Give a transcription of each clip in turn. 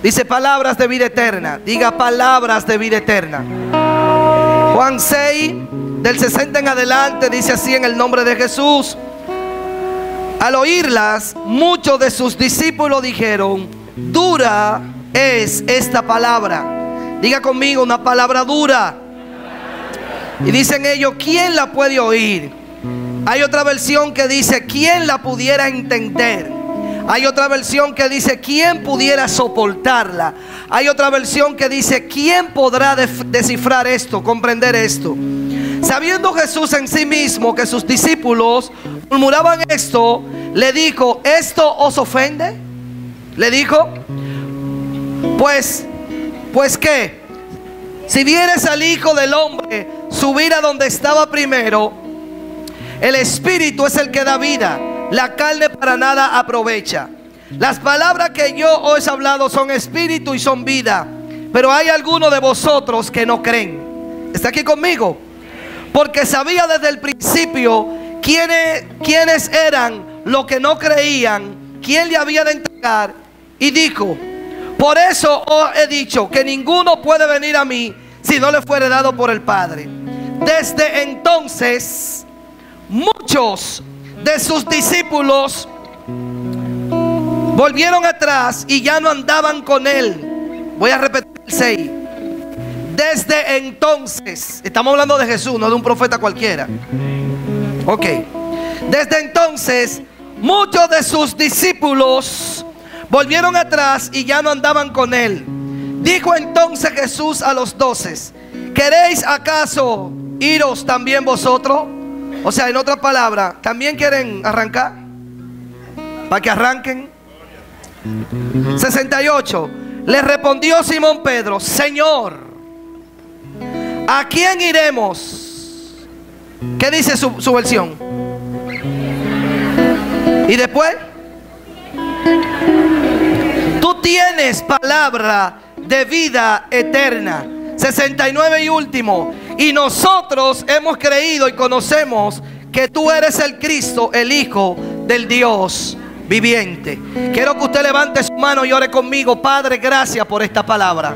Dice palabras de vida eterna. Diga palabras de vida eterna. Juan 6, del 60 en adelante, dice así en el nombre de Jesús. Al oírlas, muchos de sus discípulos dijeron: dura es esta palabra. Diga conmigo, una palabra dura. Y dicen ellos: ¿quién la puede oír? Hay otra versión que dice: ¿quién la pudiera entender? Hay otra versión que dice: ¿quién pudiera soportarla? Hay otra versión que dice: ¿quién podrá descifrar esto, comprender esto? Sabiendo Jesús en sí mismo que sus discípulos murmuraban esto, le dijo: ¿esto os ofende? Le dijo: Pues ¿qué? Si vieres al Hijo del Hombre subir a donde estaba primero, el Espíritu es el que da vida, la carne para nada aprovecha. Las palabras que yo os he hablado son espíritu y son vida, pero hay algunos de vosotros que no creen. ¿Está aquí conmigo? Porque sabía desde el principio quiénes eran los que no creían, quién le había de entregar, y dijo: por eso os he dicho que ninguno puede venir a mí si no le fuere dado por el Padre. Desde entonces muchos de sus discípulos volvieron atrás y ya no andaban con él. Voy a repetir el 6. Desde entonces, estamos hablando de Jesús, no de un profeta cualquiera. Ok. Desde entonces muchos de sus discípulos volvieron atrás y ya no andaban con él. Dijo entonces Jesús a los 12: ¿queréis acaso iros también vosotros? O sea, en otra palabra, ¿también quieren arrancar? Para que arranquen. 68. Le respondió Simón Pedro: Señor, ¿a quién iremos? ¿Qué dice su versión? Y después: tú tienes palabra de vida eterna. 69 y último: y nosotros hemos creído y conocemos que tú eres el Cristo, el Hijo del Dios viviente. Quiero que usted levante su mano y ore conmigo. Padre, gracias por esta palabra.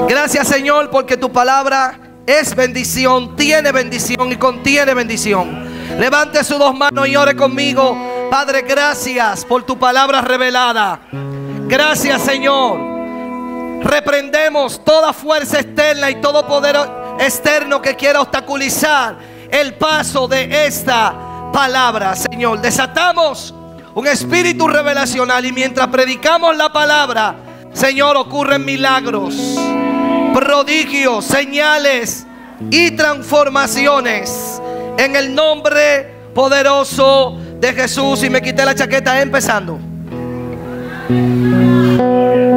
Gracias, Señor, porque tu palabra es bendición, tiene bendición y contiene bendición. Levante sus dos manos y ore conmigo. Padre, gracias por tu palabra revelada. Gracias, Señor. Reprendemos toda fuerza externa y todo poder externo que quiera obstaculizar el paso de esta palabra, Señor. Desatamos un espíritu revelacional y mientras predicamos la palabra, Señor, ocurren milagros, prodigios, señales y transformaciones en el nombre poderoso de Jesús. Y me quité la chaqueta empezando.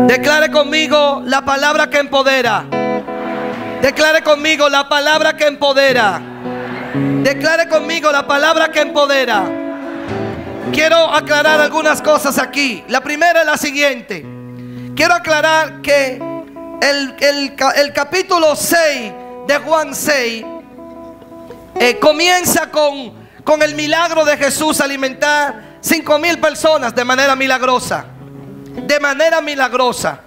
Declare conmigo la palabra que empodera. Declare conmigo la palabra que empodera. Declare conmigo la palabra que empodera. Quiero aclarar algunas cosas aquí. La primera es la siguiente. Quiero aclarar que el capítulo 6 de Juan 6 comienza con el milagro de Jesús alimentar 5,000 personas de manera milagrosa. De manera milagrosa.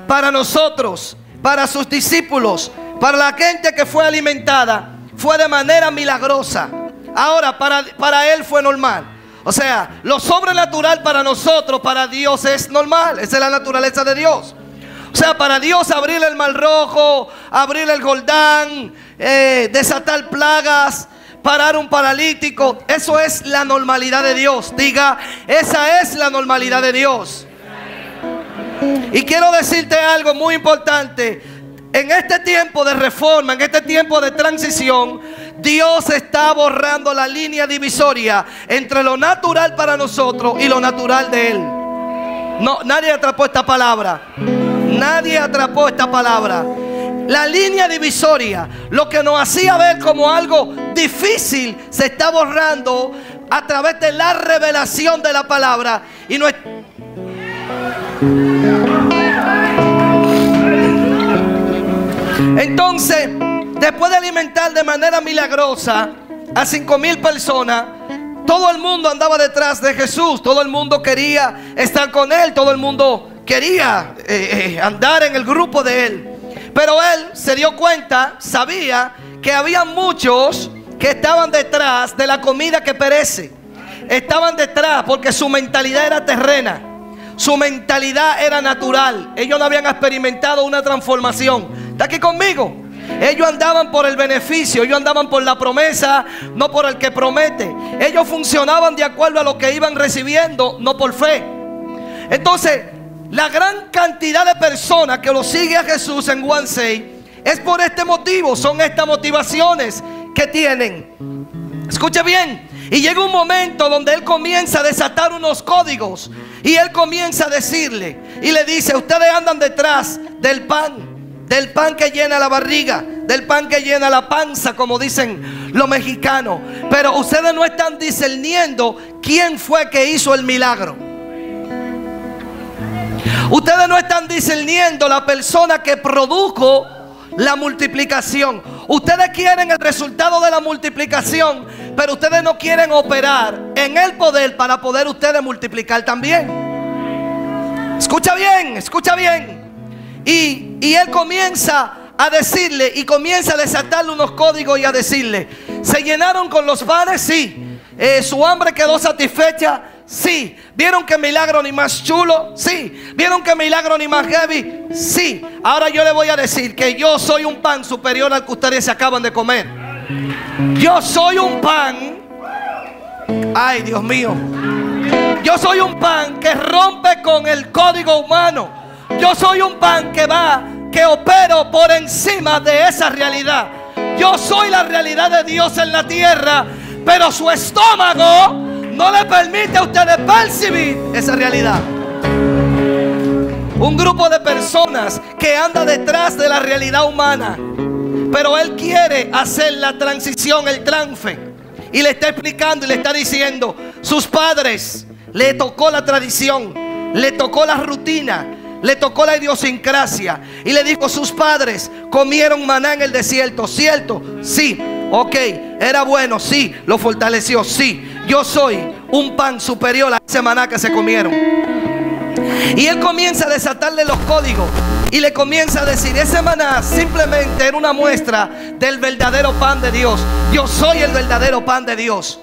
Para nosotros, para sus discípulos, para la gente que fue alimentada, fue de manera milagrosa. Ahora para él fue normal. O sea, lo sobrenatural para nosotros, para Dios es normal. Esa es la naturaleza de Dios. O sea, para Dios abrir el mar rojo, abrir el Jordán, desatar plagas, parar un paralítico, eso es la normalidad de Dios. Diga, esa es la normalidad de Dios. Y quiero decirte algo muy importante. En este tiempo de reforma, en este tiempo de transición, Dios está borrando la línea divisoria entre lo natural para nosotros y lo natural de Él. No, nadie atrapó esta palabra. Nadie atrapó esta palabra. La línea divisoria, lo que nos hacía ver como algo difícil, se está borrando a través de la revelación de la palabra. Y no es... Entonces, después de alimentar de manera milagrosa a 5,000 personas, todo el mundo andaba detrás de Jesús. Todo el mundo quería estar con Él. Todo el mundo quería andar en el grupo de él. Pero él se dio cuenta, sabía que había muchos que estaban detrás de la comida que perece. Estaban detrás porque su mentalidad era terrena. Su mentalidad era natural. Ellos no habían experimentado una transformación. ¿Está aquí conmigo? Ellos andaban por el beneficio, ellos andaban por la promesa, no por el que promete. Ellos funcionaban de acuerdo a lo que iban recibiendo, no por fe. Entonces, la gran cantidad de personas que lo sigue a Jesús en Juan 6 es por este motivo. Son estas motivaciones que tienen. Escuche bien. Y llega un momento donde él comienza a desatar unos códigos. Y él comienza a decirle y le dice: ustedes andan detrás del pan que llena la barriga, del pan que llena la panza, como dicen los mexicanos. Pero ustedes no están discerniendo quién fue que hizo el milagro. Ustedes no están discerniendo la persona que produjo la multiplicación. Ustedes quieren el resultado de la multiplicación, pero ustedes no quieren operar en el poder para poder ustedes multiplicar también. Escucha bien, escucha bien. Y él comienza a decirle y comienza a desatarle unos códigos y a decirle: ¿se llenaron con los panes? Sí. ¿Su hambre quedó satisfecha? Sí. ¿Vieron que milagro ni más chulo? Sí. ¿Vieron que milagro ni más heavy? Sí. Ahora yo le voy a decir que yo soy un pan superior al que ustedes se acaban de comer. Yo soy un pan. Ay, Dios mío. Yo soy un pan que rompe con el código humano. Yo soy un pan que opero por encima de esa realidad. Yo soy la realidad de Dios en la tierra, pero su estómago no le permite a ustedes percibir esa realidad. Un grupo de personas que anda detrás de la realidad humana, pero él quiere hacer la transición, el transfer. Y le está explicando y le está diciendo: sus padres le tocó la tradición, le tocó la rutina, le tocó la idiosincrasia. Y le dijo: sus padres comieron maná en el desierto, ¿cierto? Sí. Ok, era bueno, sí. Lo fortaleció, sí. Yo soy un pan superior a ese maná que se comieron. Y él comienza a desatarle los códigos y le comienza a decir: ese maná simplemente era una muestra del verdadero pan de Dios. Yo soy el verdadero pan de Dios.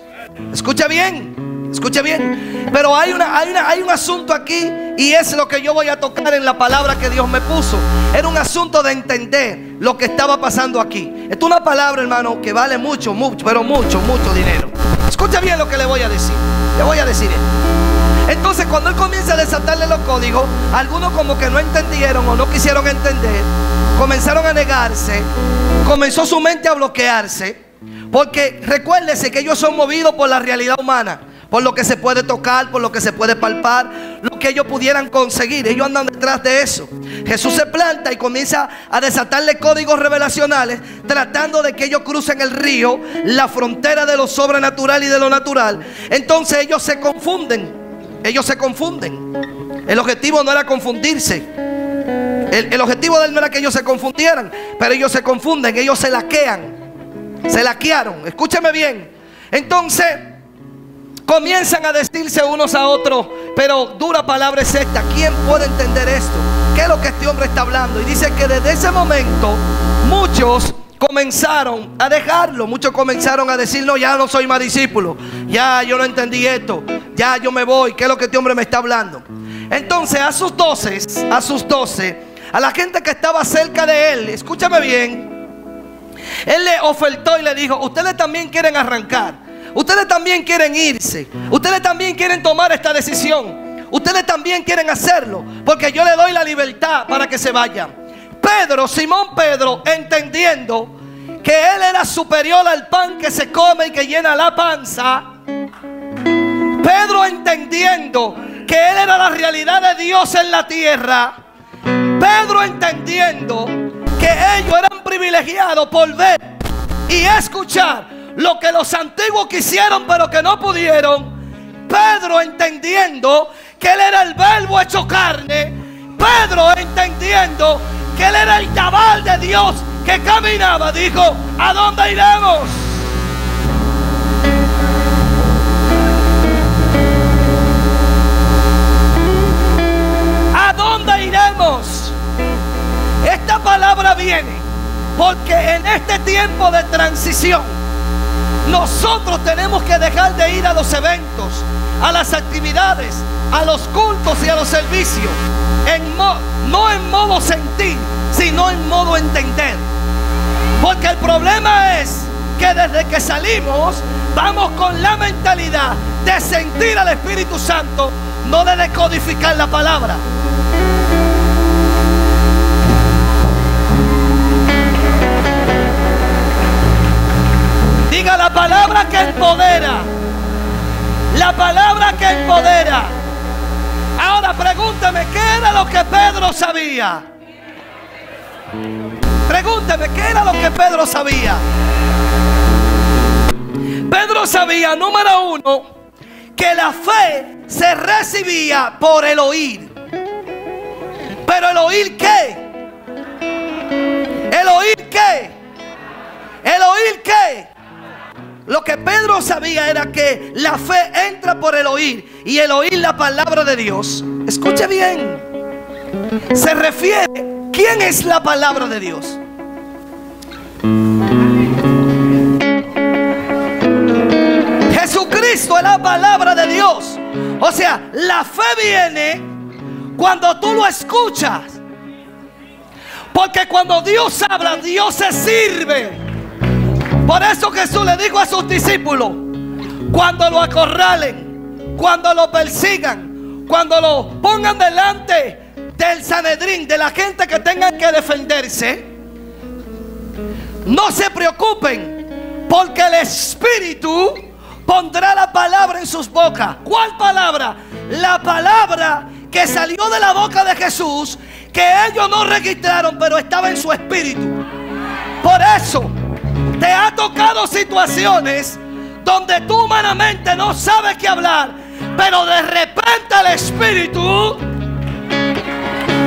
Escucha bien, escucha bien. Pero hay un asunto aquí, y es lo que yo voy a tocar en la palabra que Dios me puso. Era un asunto de entender lo que estaba pasando aquí. Esta es una palabra, hermano, que vale mucho, mucho, pero mucho, mucho dinero. Escucha bien lo que le voy a decir. Le voy a decir esto. Entonces, cuando él comienza a desatarle los códigos, algunos como que no entendieron o no quisieron entender, comenzaron a negarse, comenzó su mente a bloquearse. Porque recuérdese que ellos son movidos por la realidad humana, por lo que se puede tocar, por lo que se puede palpar, lo que ellos pudieran conseguir. Ellos andan detrás de eso. Jesús se planta y comienza a desatarle códigos revelacionales, tratando de que ellos crucen el río, la frontera de lo sobrenatural y de lo natural. Entonces ellos se confunden. Ellos se confunden. El objetivo no era confundirse. El objetivo de él no era que ellos se confundieran, pero ellos se confunden, ellos se laquean. Se laquearon. Escúcheme bien. Entonces comienzan a decirse unos a otros: pero dura palabra es esta, ¿quién puede entender esto? ¿Qué es lo que este hombre está hablando? Y dice que desde ese momento muchos comenzaron a dejarlo. Muchos comenzaron a decir: no, ya no soy más discípulo, ya yo no entendí esto, ya yo me voy. ¿Qué es lo que este hombre me está hablando? Entonces a sus 12, a la gente que estaba cerca de él, escúchame bien, él le ofertó y le dijo: ustedes también quieren arrancar, ustedes también quieren irse, ustedes también quieren tomar esta decisión, ustedes también quieren hacerlo, porque yo le doy la libertad para que se vayan. Pedro, Simón Pedro, entendiendo que él era superior al pan que se come y que llena la panza, Pedro entendiendo que él era la realidad de Dios en la tierra, Pedro entendiendo que ellos eran privilegiados por ver y escuchar lo que los antiguos quisieron pero que no pudieron. Pedro entendiendo que él era el verbo hecho carne. Pedro entendiendo que él era el tabal de Dios que caminaba, dijo: ¿a dónde iremos? ¿A dónde iremos? Esta palabra viene porque en este tiempo de transición nosotros tenemos que dejar de ir a los eventos, a las actividades, a los cultos y a los servicios no en modo sentir, sino en modo entender. Porque el problema es que desde que salimos vamos con la mentalidad de sentir al Espíritu Santo, no de decodificar la palabra. Diga: la palabra que empodera. La palabra que empodera. Ahora pregúntame, ¿qué era lo que Pedro sabía? Pregúnteme, ¿qué era lo que Pedro sabía? Pedro sabía, número uno, que la fe se recibía por el oír. ¿Pero el oír qué? ¿El oír qué? ¿El oír qué? Lo que Pedro sabía era que la fe entra por el oír, y el oír la palabra de Dios. Escuche bien. Se refiere, ¿quién es la palabra de Dios? Jesucristo es la palabra de Dios. O sea, la fe viene cuando tú lo escuchas. Porque cuando Dios habla, Dios se sirve. Por eso Jesús le dijo a sus discípulos, cuando lo acorralen, cuando lo persigan, cuando lo pongan delante del Sanedrín, de la gente que tengan que defenderse, no se preocupen, porque el Espíritu pondrá la palabra en sus bocas. ¿Cuál palabra? La palabra que salió de la boca de Jesús, que ellos no registraron, pero estaba en su espíritu. Por eso te ha tocado situaciones donde tú humanamente no sabes qué hablar, pero de repente el Espíritu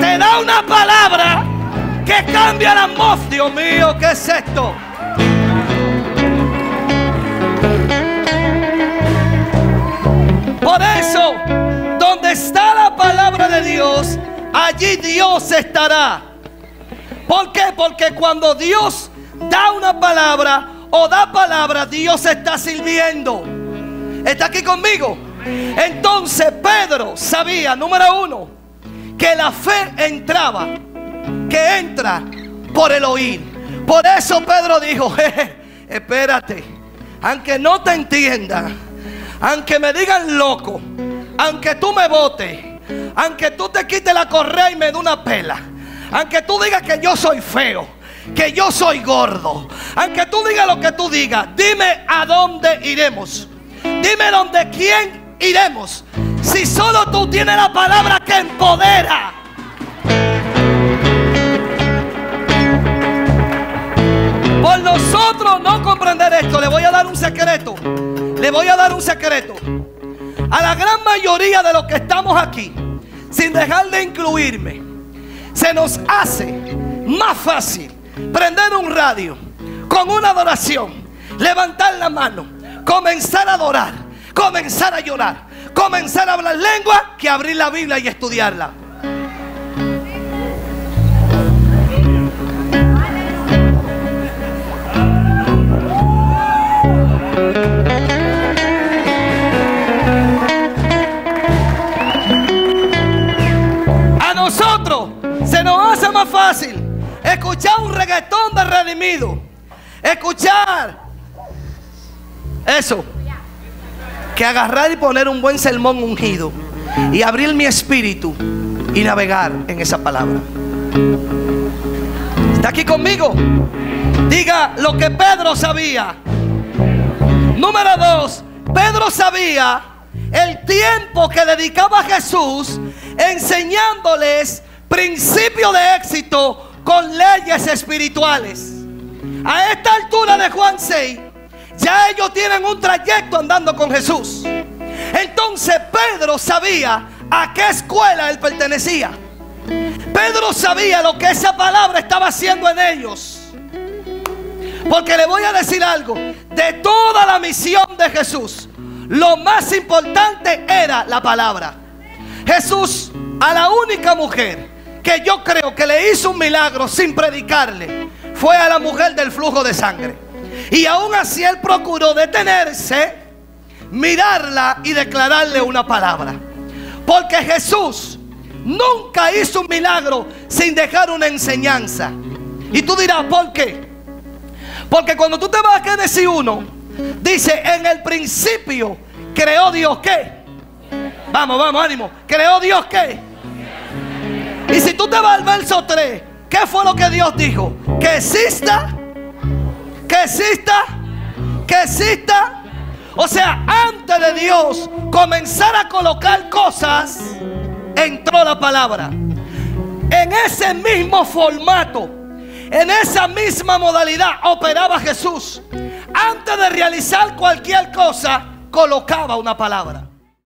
te da una palabra que cambia la atmósfera. Dios mío, ¿qué es esto? Por eso, donde está la palabra de Dios, allí Dios estará. ¿Por qué? Porque cuando Dios da una palabra o da palabra, Dios está sirviendo. ¿Está aquí conmigo? Entonces Pedro sabía, número uno, que la fe entraba, que entra por el oír. Por eso Pedro dijo: espérate, aunque no te entiendan, aunque me digan loco, aunque tú me botes, aunque tú te quites la correa y me dé una pela, aunque tú digas que yo soy feo, que yo soy gordo, aunque tú digas lo que tú digas, dime a dónde iremos. Dime dónde quién iremos. Si solo tú tienes la palabra que empodera. Por nosotros no comprender esto, le voy a dar un secreto. Le voy a dar un secreto. A la gran mayoría de los que estamos aquí, sin dejar de incluirme, se nos hace más fácil prender un radio con una adoración, levantar la mano, comenzar a adorar, comenzar a llorar, comenzar a hablar lengua, que abrir la Biblia y estudiarla. A nosotros se nos hace más fácil escuchar un reggaetón de redimido, escuchar eso, que agarrar y poner un buen sermón ungido y abrir mi espíritu y navegar en esa palabra. ¿Está aquí conmigo? Diga lo que Pedro sabía. Número dos, Pedro sabía el tiempo que dedicaba a Jesús enseñándoles principios de éxito con leyes espirituales. A esta altura de Juan 6, ya ellos tienen un trayecto andando con Jesús. Entonces Pedro sabía a qué escuela él pertenecía. Pedro sabía lo que esa palabra estaba haciendo en ellos. Porque le voy a decir algo: de toda la misión de Jesús, lo más importante era la palabra. Jesús A la única mujer que yo creo que le hizo un milagro sin predicarle fue a la mujer del flujo de sangre. Y aún así él procuró detenerse, mirarla y declararle una palabra. Porque Jesús nunca hizo un milagro sin dejar una enseñanza. Y tú dirás, ¿por qué? Porque cuando tú te vas a Génesis 1, dice, en el principio creó Dios ¿qué? Vamos, ánimo. ¿Creó Dios qué? Y si tú te vas al verso 3, ¿qué fue lo que Dios dijo? Que exista, que exista, que exista. O sea, antes de Dios comenzar a colocar cosas, entró la palabra. En ese mismo formato, en esa misma modalidad operaba Jesús. Antes de realizar cualquier cosa, colocaba una palabra.